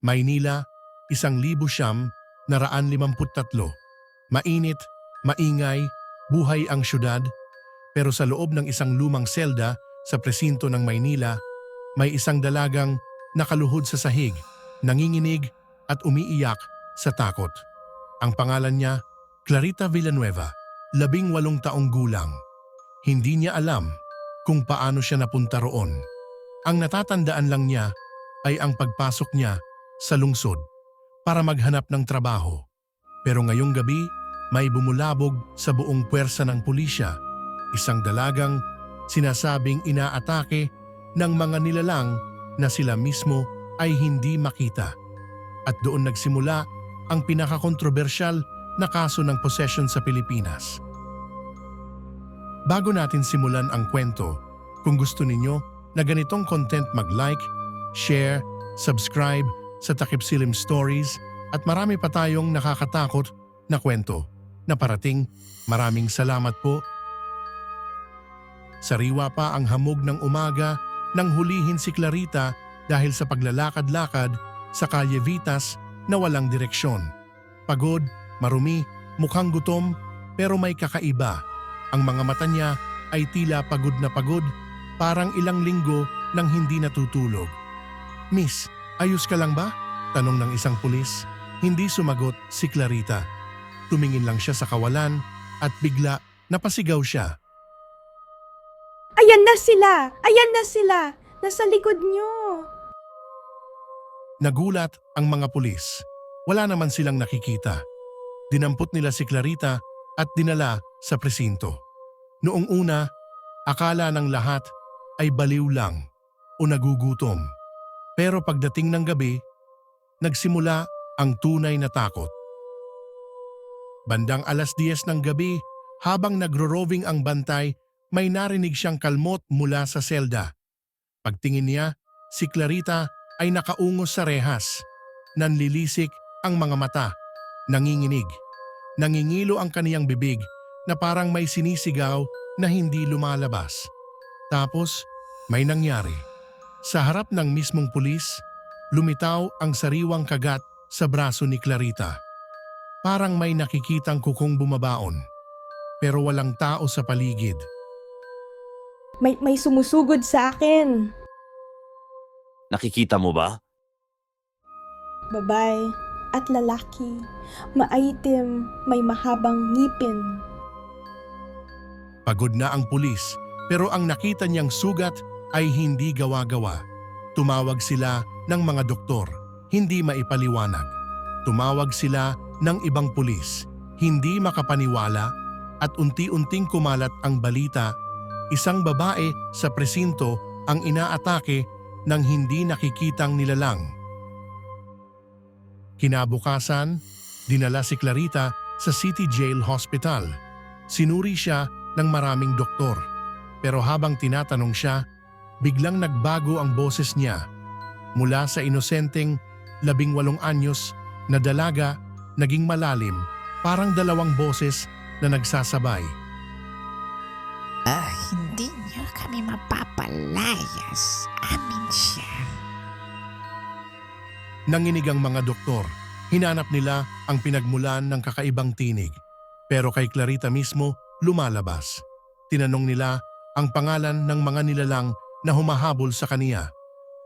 Maynila, 1953. Mainit, maingay, buhay ang syudad, pero sa loob ng isang lumang selda sa presinto ng Maynila, may isang dalagang nakaluhod sa sahig, nanginginig at umiiyak sa takot. Ang pangalan niya, Clarita Villanueva, 18 taong gulang. Hindi niya alam kung paano siya napunta roon. Ang natatandaan lang niya ay ang pagpasok niya sa lungsod para maghanap ng trabaho. Pero ngayong gabi, may bumulabog sa buong puwersa ng pulisya, isang dalagang sinasabing inaatake ng mga nilalang na sila mismo ay hindi makita. At doon nagsimula ang pinakakontrobersyal na kaso ng possession sa Pilipinas. Bago natin simulan ang kwento, kung gusto ninyo na ganitong content mag-like, share, subscribe sa Takip Silim Stories at marami pa tayong nakakatakot na kwento na parating. Maraming salamat po. Sariwa pa ang hamog ng umaga nang hulihin si Clarita dahil sa paglalakad-lakad sa Calle Vitas na walang direksyon. Pagod, marumi, mukhang gutom, pero may kakaiba. Ang mga mata niya ay tila pagod na pagod, parang ilang linggo nang hindi natutulog. "Miss, ayos ka lang ba?" tanong ng isang pulis. Hindi sumagot si Clarita. Tumingin lang siya sa kawalan at bigla napasigaw siya. Ayan na sila! Ayan na sila! Nasa likod nyo! Nagulat ang mga pulis. Wala naman silang nakikita. Dinampot nila si Clarita at dinala sa presinto. Noong una, akala ng lahat ay baliw lang o nagugutom. Pero pagdating ng gabi, nagsimula ang tunay na takot. Bandang 10:00 ng gabi, habang nagro-roving ang bantay, may narinig siyang kalmot mula sa selda. Pagtingin niya, si Clarita ay nakaungos sa rehas. Nanlilisik ang mga mata, nanginginig. Nangingilo ang kaniyang bibig na parang may sinisigaw na hindi lumalabas. Tapos, may nangyari. Sa harap ng mismong pulis, lumitaw ang sariwang kagat sa braso ni Clarita. Parang may nakikitang kukong bumabaon, pero walang tao sa paligid. May sumusugod sa akin. Nakikita mo ba? Babae at lalaki. Maitim, may mahabang ngipin. Pagod na ang pulis, pero ang nakita niyang sugat ay hindi gawa-gawa. Tumawag sila ng mga doktor, hindi maipaliwanag. Tumawag sila ng ibang pulis, hindi makapaniwala, at unti-unting kumalat ang balita. Isang babae sa presinto ang inaatake ng hindi nakikitang nilalang. Kinabukasan, dinala si Clarita sa City Jail Hospital. Sinuri siya ng maraming doktor. Pero habang tinatanong siya, biglang nagbago ang boses niya. Mula sa inosenteng 18 anyos na dalaga, naging malalim, parang dalawang boses na nagsasabay. Hindi niyo kami mapapalayas. Amin siya. Nanginig ang mga doktor. Hinanap nila ang pinagmulan ng kakaibang tinig. Pero kay Clarita mismo, lumalabas. Tinanong nila ang pangalan ng mga nilalang na humahabol sa kaniya.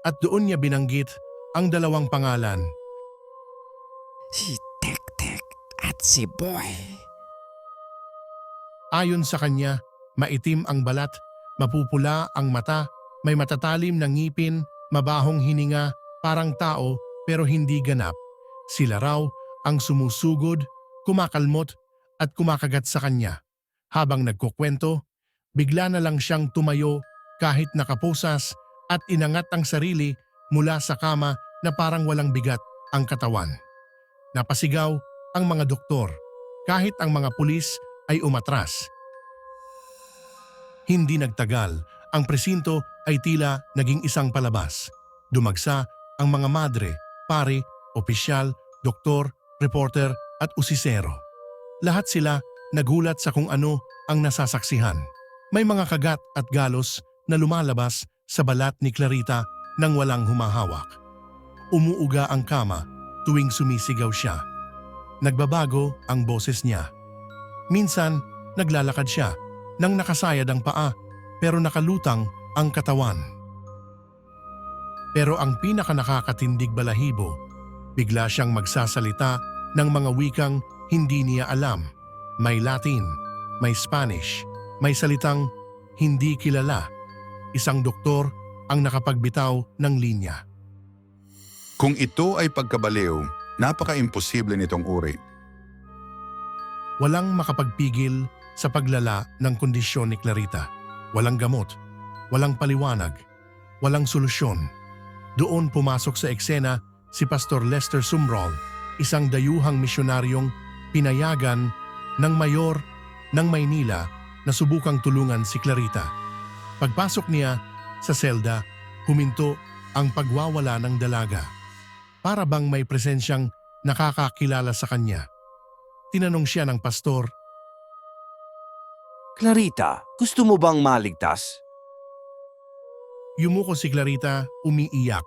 At doon niya binanggit ang dalawang pangalan. Si Tek-Tek at si Boy. Ayon sa kanya, maitim ang balat, mapupula ang mata, may matatalim na ngipin, mabahong hininga, parang tao pero hindi ganap. Sila raw ang sumusugod, kumakalmot at kumakagat sa kanya. Habang nagkukwento, bigla na lang siyang tumayo kahit nakapusas at inangat ang sarili mula sa kama na parang walang bigat ang katawan. Napasigaw ang mga doktor, kahit ang mga pulis ay umatras. Hindi nagtagal, ang presinto ay tila naging isang palabas. Dumagsa ang mga madre, pare, opisyal, doktor, reporter at usisero. Lahat sila nagulat sa kung ano ang nasasaksihan. May mga kagat at galos na lumalabas sa balat ni Clarita nang walang humahawak. Umuuga ang kama tuwing sumisigaw siya. Nagbabago ang boses niya. Minsan, naglalakad siya nang nakasayad ang paa pero nakalutang ang katawan. Pero ang pinakanakakatindig balahibo, bigla siyang magsasalita ng mga wikang hindi niya alam. May Latin, may Spanish, may salitang hindi kilala. Isang doktor ang nakapagbitaw ng linya. Kung ito ay pagkabaliw, napaka-imposible nitong uri. Walang makapagpigil sa paglala ng kondisyon ni Clarita. Walang gamot, walang paliwanag, walang solusyon. Doon pumasok sa eksena si Pastor Lester Sumrall, isang dayuhang misyonaryong pinayagan ng mayor ng Maynila na subukang tulungan si Clarita. Pagpasok niya sa selda, huminto ang pagwawala ng dalaga. Para bang may presensyang nakakakilala sa kanya. Tinanong siya ng pastor, Clarita, gusto mo bang maligtas? yumuko si Clarita umiiyak.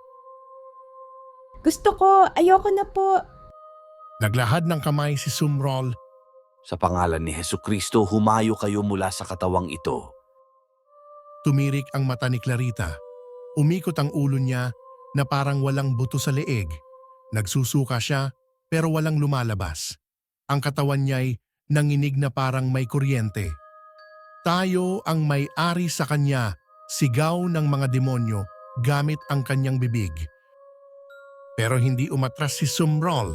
Gusto ko, ayoko na po. Naglahad ng kamay si Sumrall. Sa pangalan ni Hesukristo, humayo kayo mula sa katawang ito. Tumirik ang mata ni Clarita. Umikot ang ulo niya na parang walang buto sa leeg. Nagsusuka siya pero walang lumalabas. Ang katawan niya'y nanginig na parang may kuryente. Tayo ang may-ari sa kanya, sigaw ng mga demonyo gamit ang kanyang bibig. Pero hindi umatras si Sumrall.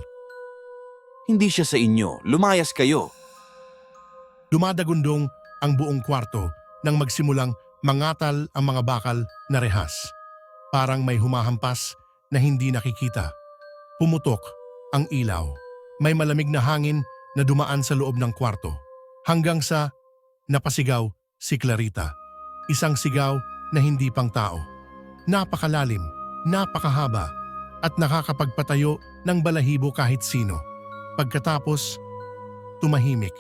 Hindi siya sa inyo. Lumayas kayo. Dumadagundong ang buong kwarto nang magsimulang mangatal ang mga bakal na rehas. Parang may humahampas na hindi nakikita. Pumutok ang ilaw. May malamig na hangin na dumaan sa loob ng kwarto. Hanggang sa napasigaw si Clarita. Isang sigaw na hindi pang tao. Napakalalim, napakahaba, at nakakapagpatayo ng balahibo kahit sino. Pagkatapos, tumahimik.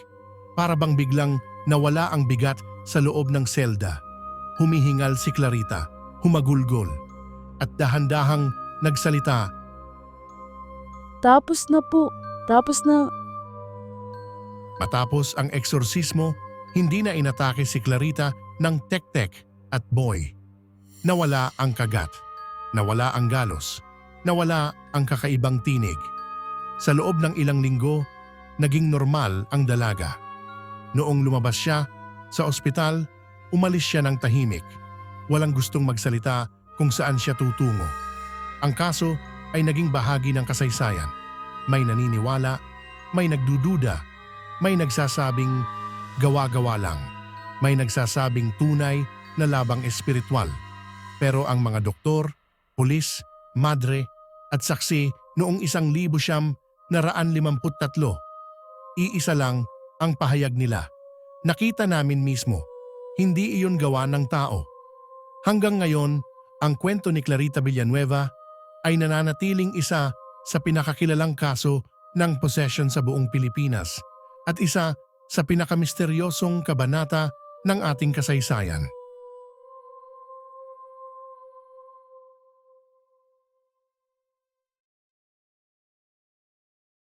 Para bang biglang nawala ang bigat sa loob ng selda. Humihingal si Clarita, humagulgol, at dahan-dahang nagsalita. Tapos na po. Tapos na. Matapos ang eksorsismo, hindi na inatake si Clarita ng tek-tek at boy. Nawala ang kagat, nawala ang galos, nawala ang kakaibang tinig. Sa loob ng ilang linggo, naging normal ang dalaga. Noong lumabas siya sa ospital, umalis siya ng tahimik. Walang gustong magsalita kung saan siya tutungo. Ang kaso ay naging bahagi ng kasaysayan. May naniniwala, may nagdududa, may nagsasabing gawa-gawa lang, may nagsasabing tunay na labang espiritual. Pero ang mga doktor, pulis, madre at saksi noong 1953, iisa lang ang pahayag nila. Nakita namin mismo, hindi iyon gawa ng tao. Hanggang ngayon, ang kwento ni Clarita Villanueva ay nananatiling isa sa pinakakilalang kaso ng possession sa buong Pilipinas at isa sa pinakamisteryosong kabanata ng ating kasaysayan.